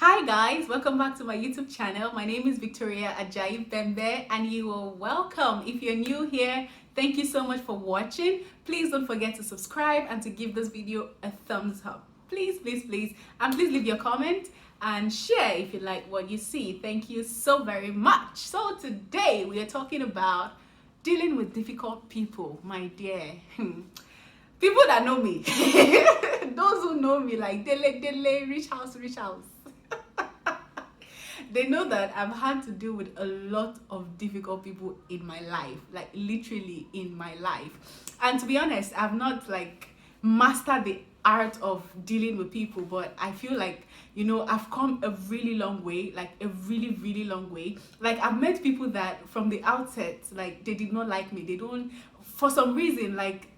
Hi guys, welcome back to my YouTube channel. My name is Victoria Ajayi Bembe and you are welcome. If you're new here, thank you so much for watching. Please don't forget to subscribe and to give this video a thumbs up. Please, please, please. And please leave your comment and share if you like what you see. Thank you so very much. So today we are talking about dealing with difficult people, my dear. People that know me, those who know me like dele, rich house, they know that I've had to deal with a lot of difficult people in my life, like literally in my life. And to be honest, I've not like mastered the art of dealing with people, but I feel like, I've come a really long way, like a really, really long way. Like I've met people that from the outset, like they did not like me. They don't, for some reason, like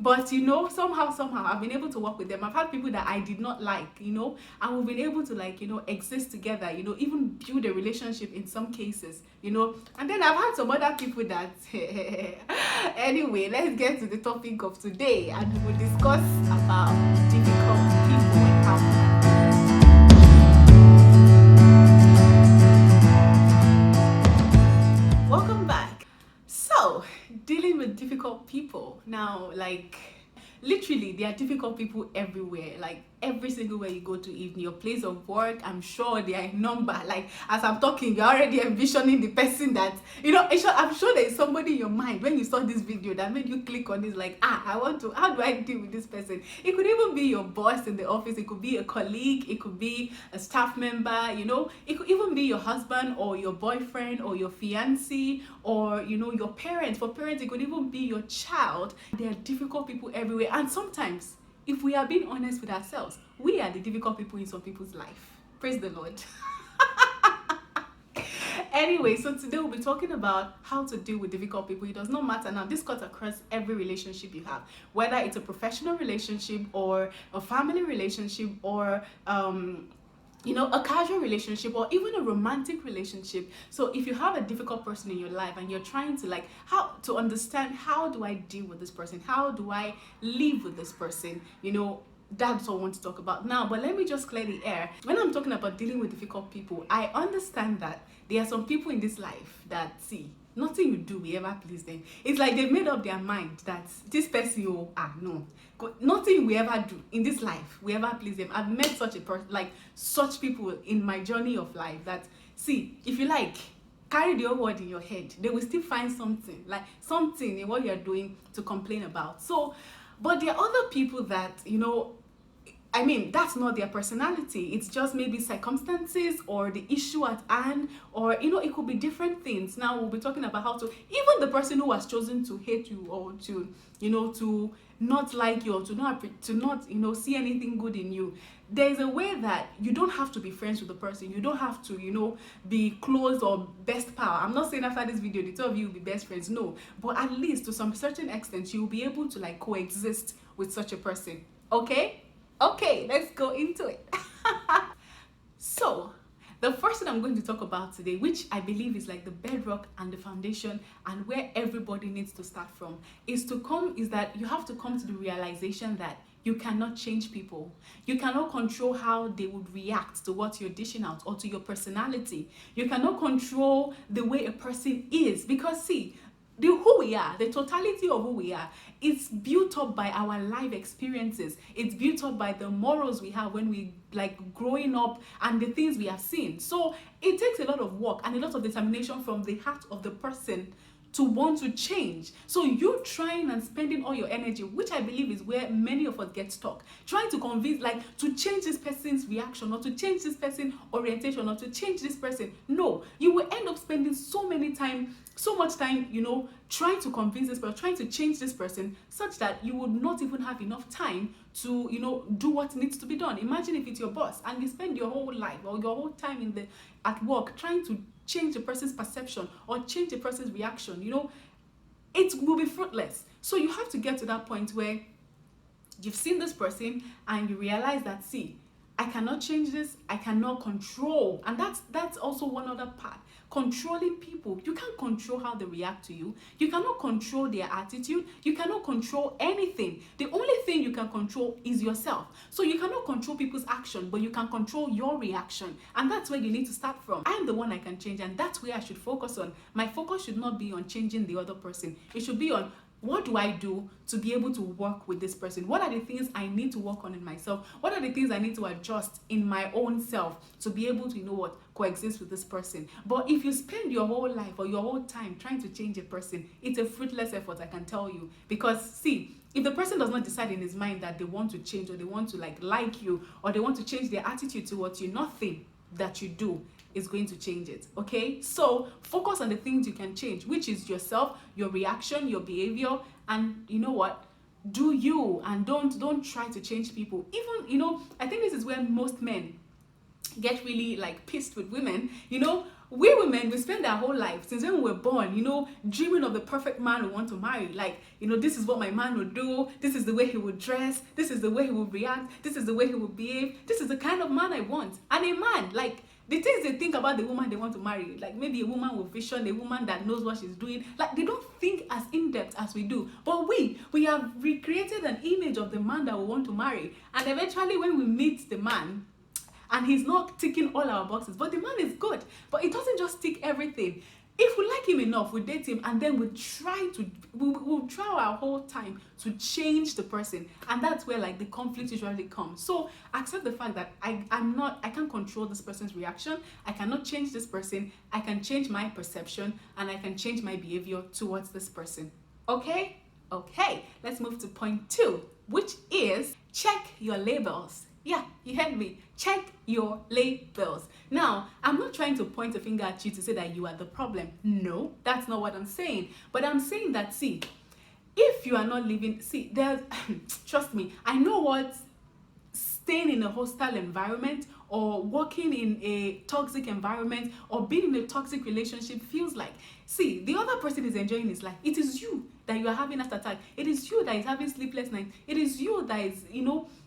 but somehow I've been able to work with them. I've had people that I did not like, and we've been able to exist together, even build a relationship in some cases, and then I've had some other people that anyway, let's get to the topic of today and we'll discuss about difficult people and how welcome back. So, dealing with difficult people. Now, literally, there are difficult people everywhere. Like, every single way you go to, in your place of work, I'm sure they are in number. Like, as I'm talking, you're already envisioning the person that, I'm sure there's somebody in your mind when you saw this video that made you click on this, like, how do I deal with this person? It could even be your boss in the office. It could be a colleague. It could be a staff member, It could even be your husband or your boyfriend or your fiancé or, your parents. For parents, it could even be your child. There are difficult people everywhere. And sometimes, if we are being honest with ourselves, we are the difficult people in some people's life. Praise the Lord. Anyway, so today we'll be talking about how to deal with difficult people. It does not matter now. This cuts across every relationship you have, whether it's a professional relationship or a family relationship or a casual relationship or even a romantic relationship. So if you have a difficult person in your life and you're trying to how to understand, how do I deal with this person? How do I live with this person? That's what I want to talk about now. But let me just clear the air. When I'm talking about dealing with difficult people, I understand that there are some people in this life that, nothing you do will ever please them. It's like they've made up their mind that this person, no, nothing we ever do in this life will ever please them. I've met such people in my journey of life that, if you carry the whole world in your head, they will still find something in what you're doing to complain about. So, but there are other people that, that's not their personality. It's just maybe circumstances or the issue at hand, or it could be different things. Now we'll be talking about how to, even the person who has chosen to hate you or to to not like you or to not see anything good in you. There's a way that you don't have to be friends with the person. You don't have to be close or best pal. I'm not saying after this video the two of you will be best friends, no, but at least to some certain extent you'll be able to coexist with such a person. Okay, let's go into it. So, the first thing I'm going to talk about today, which I believe is like the bedrock and the foundation and where everybody needs to start from, is that you have to come to the realization that you cannot change people. You cannot control how they would react to what you're dishing out or to your personality. You cannot control the way a person is, because who we are, the totality of who we are, it's built up by our life experiences. It's built up by the morals we have when we growing up and the things we have seen. So it takes a lot of work and a lot of determination from the heart of the person to want to change. So you trying and spending all your energy, which I believe is where many of us get stuck, trying to convince, to change this person's reaction or to change this person's orientation or to change this person. No, you will end up spending so much time, trying to convince this person, trying to change this person, such that you would not even have enough time to, do what needs to be done. Imagine if it's your boss and you spend your whole life or your whole time at work trying to change the person's perception or change the person's reaction, it will be fruitless. So you have to get to that point where you've seen this person and you realize that, I cannot change this. I cannot control. And that's also one other part. Controlling people. You can't control how they react to you. You cannot control their attitude. You cannot control anything. The only thing you can control is yourself. So you cannot control people's action, but you can control your reaction. And that's where you need to start from. I am the one I can change, and that's where I should focus on. My focus should not be on changing the other person. It should be on, what do I do to be able to work with this person? What are the things I need to work on in myself? What are the things I need to adjust in my own self to be able to, coexist with this person? But if you spend your whole life or your whole time trying to change a person, it's a fruitless effort, I can tell you. Because see, if the person does not decide in his mind that they want to change, or they want to like you, or they want to change their attitude towards you, nothing that you do is going to change it. Okay, so focus on the things you can change, which is yourself, your reaction, your behavior, and you know what, do you, and don't try to change people. Even, I think this is where most men get really pissed with women. We women, we spend our whole life since when we were born, dreaming of the perfect man we want to marry. This is what my man would do, this is the way he would dress, this is the way he would react, this is the way he would behave, this is the kind of man I want. And a man, the things they think about the woman they want to marry, maybe a woman with vision, a woman that knows what she's doing, they don't think as in-depth as we do. But we have recreated an image of the man that we want to marry, and eventually when we meet the man, and he's not ticking all our boxes, but the man is good, but it doesn't just tick everything. If we like him enough, we date him, and then we'll try our whole time to change the person, and that's where the conflict usually comes. So accept the fact that I can't control this person's reaction. I cannot change this person. I can change my perception, and I can change my behavior towards this person. Okay, let's move to point 2, which is check your labels. Yeah, you heard me. Check your labels. Now, I'm not trying to point a finger at you to say that you are the problem. No, that's not what I'm saying. But I'm saying that, see, if you are not living, trust me, I know what staying in a hostile environment or working in a toxic environment or being in a toxic relationship feels like. See, the other person is enjoying his life. It is you that you are having a heart attack. It is you that is having sleepless nights. It is you that is,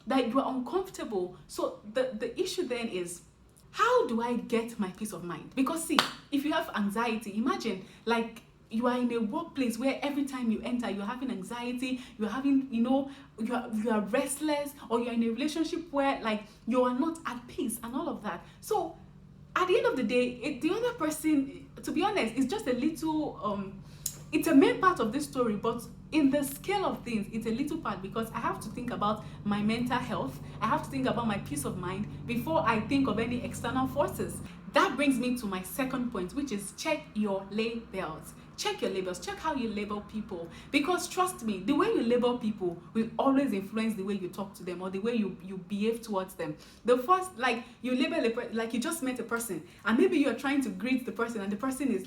that you are uncomfortable. So the issue then is, how do I get my peace of mind? Because see, if you have anxiety, imagine you are in a workplace where every time you enter, you're having anxiety, you're having, you are restless, or you're in a relationship where you are not at peace and all of that. So at the end of the day, the other person, to be honest, is just a little, it's a main part of this story, but in the scale of things, it's a little part, because I have to think about my mental health. I have to think about my peace of mind before I think of any external forces. That brings me to my second point, which is check your labels. Check your labels. Check how you label people. Because trust me, the way you label people will always influence the way you talk to them or the way you behave towards them. The first, you label you just met a person, and maybe you're trying to greet the person, and the person is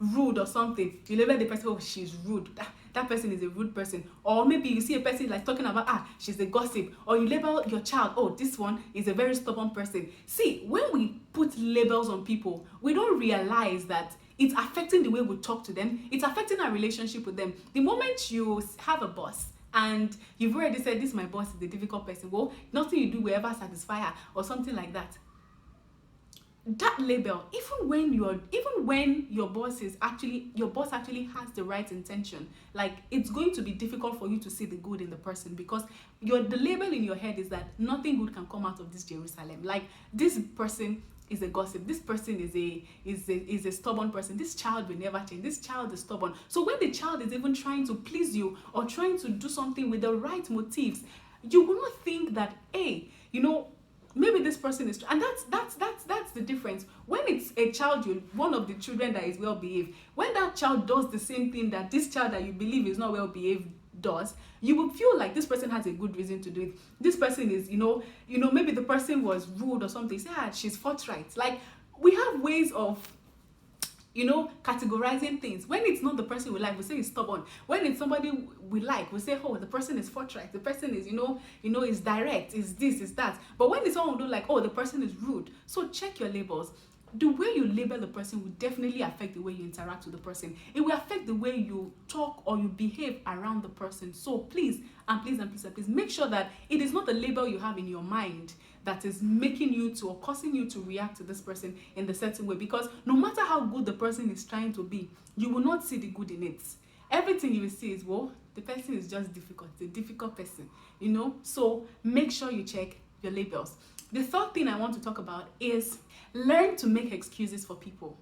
rude or something. You label the person, oh, she's rude. That person is a rude person. Or maybe you see a person talking about, she's a gossip. Or you label your child, oh, this one is a very stubborn person. See, when we put labels on people, we don't realize that it's affecting the way we talk to them. It's affecting our relationship with them. The moment you have a boss and you've already said, this my boss is a difficult person, well, nothing you do will ever satisfy her or something like that. That label, even when your boss actually has the right intention, it's going to be difficult for you to see the good in the person, because the label in your head is that nothing good can come out of this Jerusalem. This person is a gossip, this person is a stubborn person, this child will never change, this child is stubborn. So when the child is even trying to please you or trying to do something with the right motives, you will not think that, hey, maybe this person is, and that's the difference. When it's a child, one of the children that is well behaved, when that child does the same thing that this child that you believe is not well behaved does, you will feel like this person has a good reason to do it. This person is, maybe the person was rude or something. Say, she's forthright. We have ways of categorizing things. When it's not the person we like, we say it's stubborn. When it's somebody we like, we say, oh, the person is forthright, the person is, is direct, is this, is that. But when it's someone we don't like, oh, the person is rude. So check your labels. the way you label the person will definitely affect the way you interact with the person. It will affect the way you talk or you behave around the person. So please, and please, and please, and please, make sure that it is not the label you have in your mind that is making you to or causing you to react to this person in the certain way. Because no matter how good the person is trying to be, you will not see the good in it. Everything you will see is, well, the person is just difficult. It's a difficult person, you know. So make sure you check your labels. The third thing I want to talk about is learn to make excuses for people.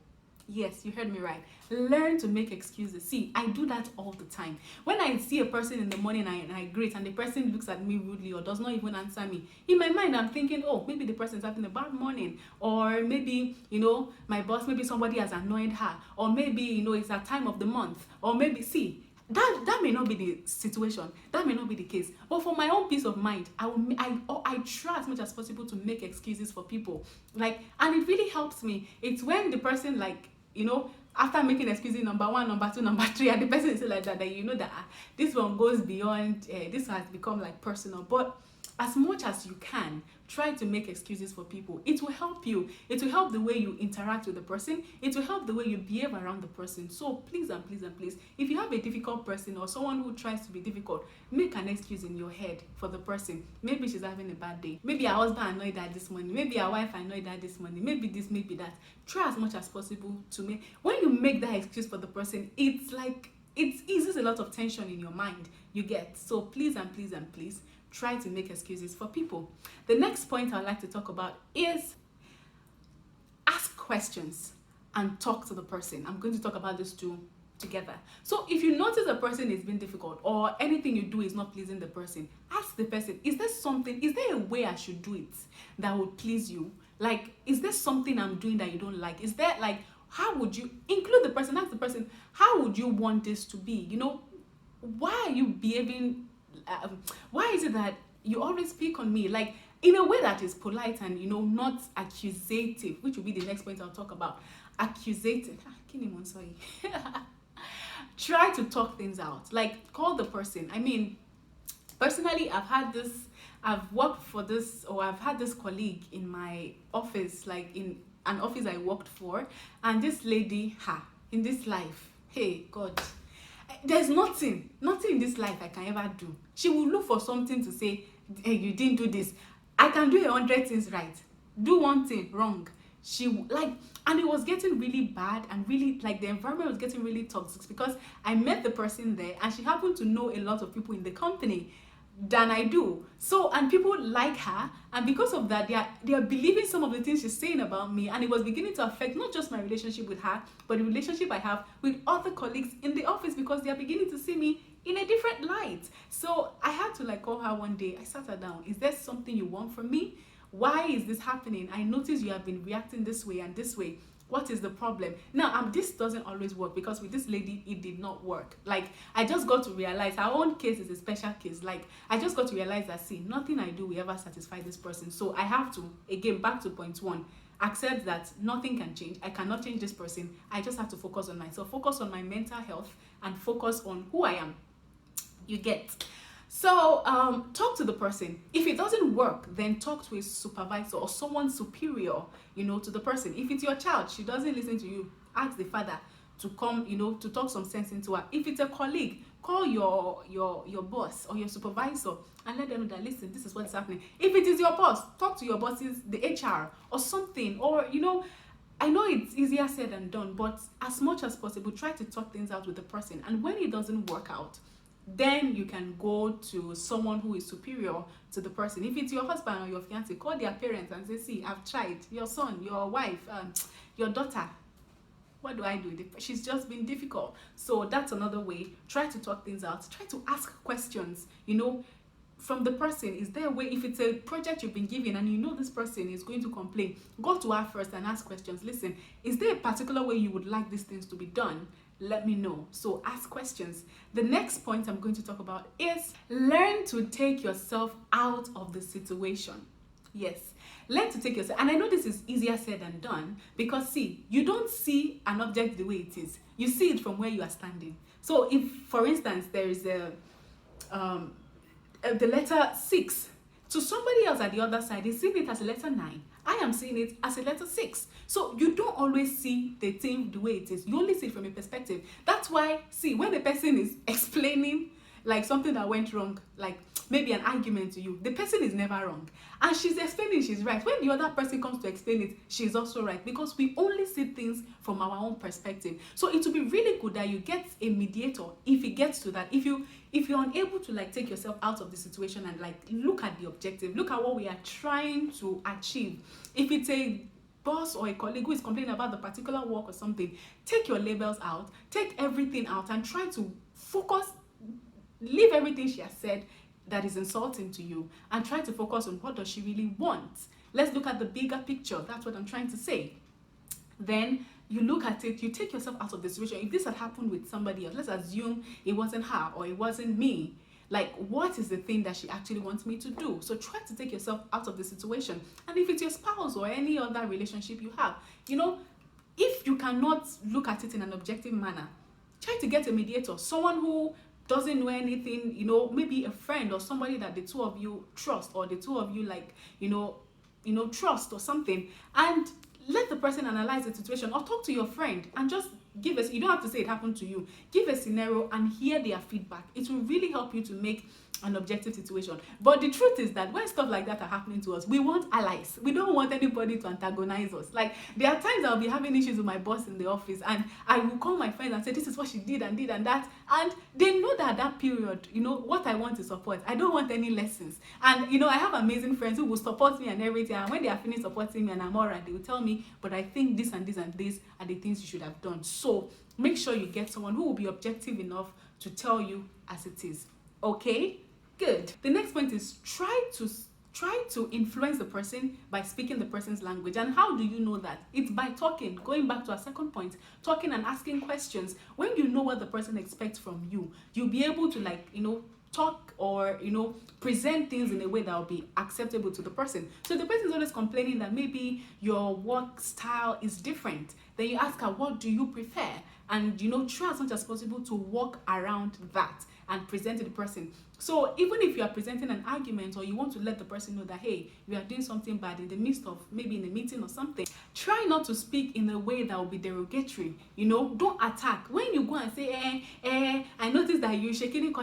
Yes, you heard me right. Learn to make excuses. See, I do that all the time. When I see a person in the morning and I greet and the person looks at me rudely or does not even answer me, in my mind I'm thinking, oh, maybe the person is having a bad morning, or maybe, you know, my boss, maybe somebody has annoyed her, or maybe, you know, it's a time of the month, or maybe, see, that may not be the situation, that may not be the case, but for my own peace of mind, I try as much as possible to make excuses for people, like, and it really helps me. It's when the person, like, you know, after making excuses number 1, number 2, number 3, and the person is like that you know that this one goes beyond, this has become like personal. But as much as you can, try to make excuses for people. It will help you. It will help the way you interact with the person. It will help the way you behave around the person. So please and please and please, if you have a difficult person or someone who tries to be difficult, make an excuse in your head for the person. Maybe she's having a bad day. Maybe her husband annoyed her this morning. Maybe her wife annoyed her this morning. Maybe this, maybe that. Try as much as possible to make, when you make that excuse for the person, it's like, it eases a lot of tension in your mind, you get. So please and please and please, try to make excuses for people. The next point I'd like to talk about is ask questions and talk to the person. I'm going to talk about these two together. So if you notice a person is being difficult or anything you do is not pleasing the person, ask the person, is there a way I should do it that would please you? Like, is there something I'm doing that you don't like? Is there, like, how would you include the person? Ask the person, how would you want this to be? You know, why are you behaving, why is it that you always pick on me, like, in a way that is polite and, you know, not accusative, which will be the next point I'll talk about. Accusative. Sorry. Try to talk things out. Like, call the person. I mean, personally, I've worked for this, or I've had this colleague in my office, like in an office I worked for, and this lady, in this life, hey, God, there's nothing in this life I can ever do. She will look for something to say, hey, you didn't do this. I can do 100 things right. Do one thing wrong. She, like, and it was getting really bad, and really, like, the environment was getting really toxic, because I met the person there and she happened to know a lot of people in the company than I do. So, and people like her, and because of that, they are believing some of the things she's saying about me, and it was beginning to affect not just my relationship with her, but the relationship I have with other colleagues in the office, because they are beginning to see me in a different light. So I had to, like, call her one day. I sat her down. Is there something you want from me? Why is this happening? I notice you have been reacting this way and this way. What is the problem? Now, this doesn't always work, because with this lady, it did not work. Like, I just got to realize her own case is a special case. Like, I just got to realize that, see, nothing I do will ever satisfy this person. So I have to, again, back to point 1, accept that nothing can change. I cannot change this person. I just have to focus on myself, focus on my mental health, and focus on who I am. You get. So talk to the person. If it doesn't work, then talk to a supervisor or someone superior, you know, to the person. If it's your child, she doesn't listen to you, ask the father to come, you know, to talk some sense into her. If it's a colleague, call your boss or your supervisor and let them know that, listen, this is what's happening. If it is your boss, talk to your bosses, the HR or something. Or, you know, I know it's easier said than done, but as much as possible, try to talk things out with the person. And when it doesn't work out, then you can go to someone who is superior to the person. If it's your husband or your fiancé, call their parents and say, see, I've tried. Your son, your wife, your daughter, what do I do? She's just been difficult. So that's another way. Try to talk things out. Try to ask questions, you know, from the person. Is there a way? If it's a project you've been given and you know this person is going to complain, go to her first and ask questions. Listen, is there a particular way you would like these things to be done? Let me know. So ask questions. The next point I'm going to talk about is learn to take yourself out of the situation. Yes, learn to take yourself. And I know this is easier said than done, because see, you don't see an object the way it is. You see it from where you are standing. So if, for instance, there is the letter 6 To somebody else at the other side, is seeing it as a letter 9. I am seeing it as a letter 6. So you don't always see the thing the way it is. You only see it from a perspective. That's why, see, when the person is explaining like something that went wrong, like maybe an argument to you, the person is never wrong. And she's explaining she's right. When the other person comes to explain it, she's also right, because we only see things from our own perspective. So it would be really good that you get a mediator if it gets to that. If you're unable to like take yourself out of the situation and like look at the objective, look at what we are trying to achieve. If it's a boss or a colleague who is complaining about the particular work or something, take your labels out, take everything out, and try to focus, leave everything she has said that is insulting to you, and try to focus on what does she really want. Let's look at the bigger picture. That's what I'm trying to say. Then you look at it, you take yourself out of the situation. If this had happened with somebody else, let's assume it wasn't her or it wasn't me. Like, what is the thing that she actually wants me to do? So try to take yourself out of the situation. And if it's your spouse or any other relationship you have, you know, if you cannot look at it in an objective manner, try to get a mediator, someone who doesn't know anything, you know, maybe a friend or somebody that the two of you trust, or the two of you like, you know, trust or something, and let the person analyze the situation, or talk to your friend and just give us, you don't have to say it happened to you, give a scenario and hear their feedback. It will really help you to make an objective situation. But the truth is that when stuff like that are happening to us, we want allies. We don't want anybody to antagonize us. Like, there are times I'll be having issues with my boss in the office, and I will call my friends and say, this is what she did and that, and they know that at that period, you know, what I want to support. I don't want any lessons. And you know, I have amazing friends who will support me and everything, and when they are finished supporting me and I'm alright, they will tell me, but I think this and this and this are the things you should have done. So make sure you get someone who will be objective enough to tell you as it is. Okay? Good. The next point is try to influence the person by speaking the person's language. And how do you know that? It's by talking. Going back to our second point, talking and asking questions. When you know what the person expects from you, you'll be able to, like, you know, talk or, you know, present things in a way that will be acceptable to the person. So the person is always complaining that maybe your work style is different. Then you ask her, what do you prefer? And, you know, try as much as possible to work around that and present to the person. So even if you are presenting an argument, or you want to let the person know that, hey, you are doing something bad in the midst of maybe in a meeting or something, try not to speak in a way that will be derogatory. You know, don't attack. When you go and say, I noticed that you shaking it,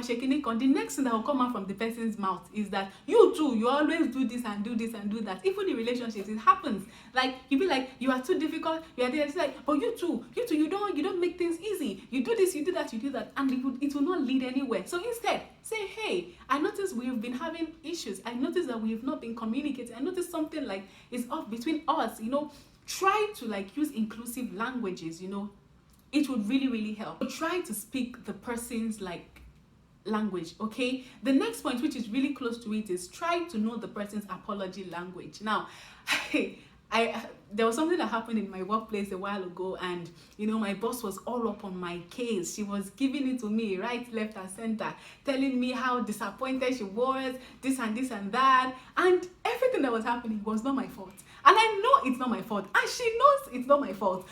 the next thing that will come out from the person's mouth is that you too, you always do this and do this and do that. Even in relationships, it happens. Like, you be like, you are too difficult, you are there. It's like, but you too, you don't make things easy. You do this, you do that, and it will not lead anywhere. So instead, say, hey, I noticed we've been having issues. I noticed that we've not been communicating. I noticed something like is off between us. You know, try to like use inclusive languages. You know, it would really, really help. So try to speak the person's like language. Okay. The next point, which is really close to it, is try to know the person's apology language. Now, there was something that happened in my workplace a while ago, and you know, my boss was all up on my case. She was giving it to me right, left, and center, telling me how disappointed she was, this and this and that, and everything that was happening was not my fault. And I know it's not my fault, and she knows it's not my fault.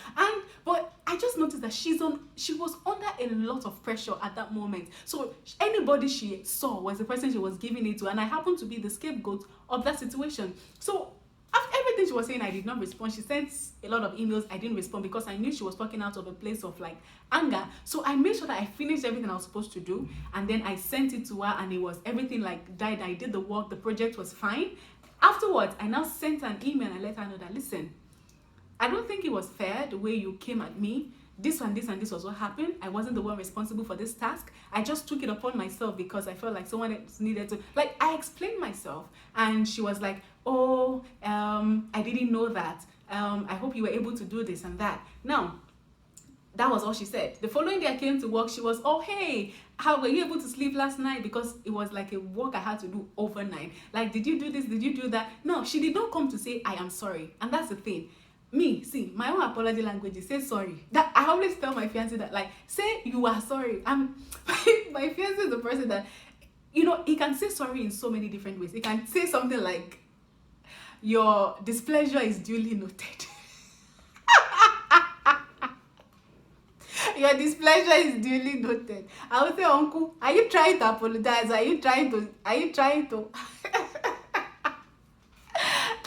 But I just noticed that she was under a lot of pressure at that moment. So anybody she saw was the person she was giving it to, and I happened to be the scapegoat of that situation. So after everything she was saying, I did not respond. She sent a lot of emails. I didn't respond because I knew she was talking out of a place of like anger. So I made sure that I finished everything I was supposed to do, and then I sent it to her, and it was everything like died. I did the work. The project was fine. Afterwards, I now sent an email and let her know that, listen, I don't think it was fair the way you came at me. This and this and this was what happened. I wasn't the one responsible for this task. I just took it upon myself because I felt like someone else needed to. Like, I explained myself, and she was like, oh, I didn't know that. I hope you were able to do this and that. Now, that was all she said. The following day I came to work, she was, oh, hey, how were you able to sleep last night? Because it was like a work I had to do overnight. Like, did you do this? Did you do that? No, she did not come to say, I am sorry. And that's the thing. Me, see, my own apology language is say sorry. That I always tell my fiancé that, like, say you are sorry. My fiancé is the person that, you know, he can say sorry in so many different ways. He can say something like, your displeasure is duly noted. Your displeasure is duly noted. I would say, uncle, are you trying to apologize? Are you trying to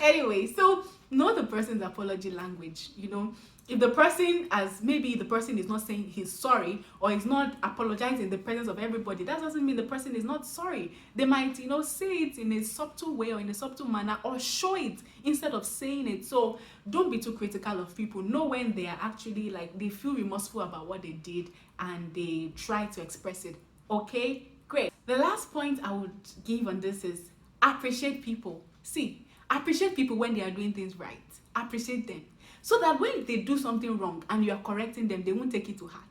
Anyway, so know the person's apology language. If the person, as maybe the person is not saying he's sorry or is not apologizing in the presence of everybody, that doesn't mean the person is not sorry. They might, say it in a subtle way or in a subtle manner, or show it instead of saying it. So don't be too critical of people. Know when they are actually like, they feel remorseful about what they did and they try to express it. Okay, great. The last point I would give on this is appreciate people. See, appreciate people when they are doing things right. Appreciate them, so that when they do something wrong and you are correcting them, they won't take it to heart.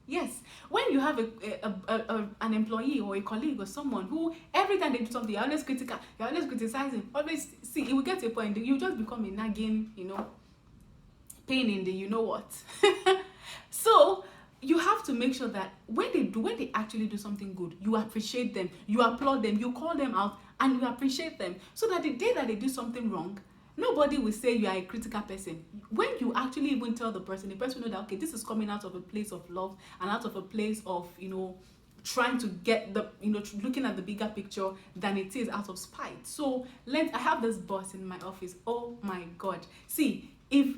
Yes, when you have an employee or a colleague or someone who every time they do something, you're always critical, you're always criticizing, always, see, it will get to a point you just become a nagging, pain in the what. So you have to make sure that when they actually do something good, you appreciate them, you applaud them, you call them out, and you appreciate them, so that the day that they do something wrong, nobody will say you are a critical person. When you actually even tell the person will know that, okay, this is coming out of a place of love and out of a place of trying to get the looking at the bigger picture than it is out of spite. So I have this boss in my office. Oh my god, see, if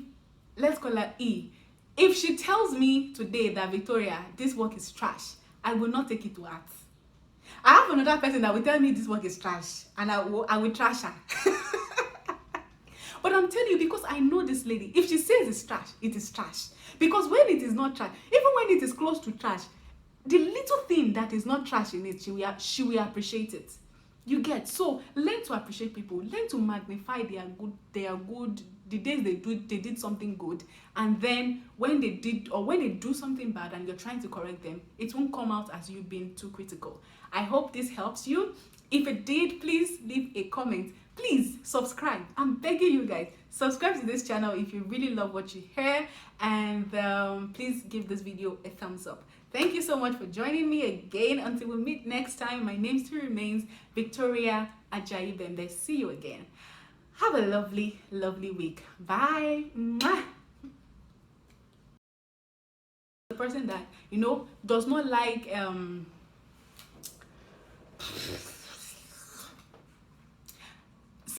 let's call her E, if she tells me today that, Victoria, this work is trash, I will not take it to heart. I have another person that will tell me this work is trash, and I will trash her. But I'm telling you, because I know this lady, if she says it's trash, it is trash. Because when it is not trash, even when it is close to trash, the little thing that is not trash in it, she will appreciate it. You get? So learn to appreciate people, learn to magnify their good, the days they did something good, and then when they do something bad and you're trying to correct them, it won't come out as you being too critical. I hope this helps you. If it did, please leave a comment. Please subscribe. I'm begging you guys, subscribe to this channel if you really love what you hear, and please give this video a thumbs up. Thank you so much for joining me again. Until we meet next time, my name still remains Victoria Ajayi Bembe. See you again. Have a lovely, lovely week. Bye. Mwah. The person that does not like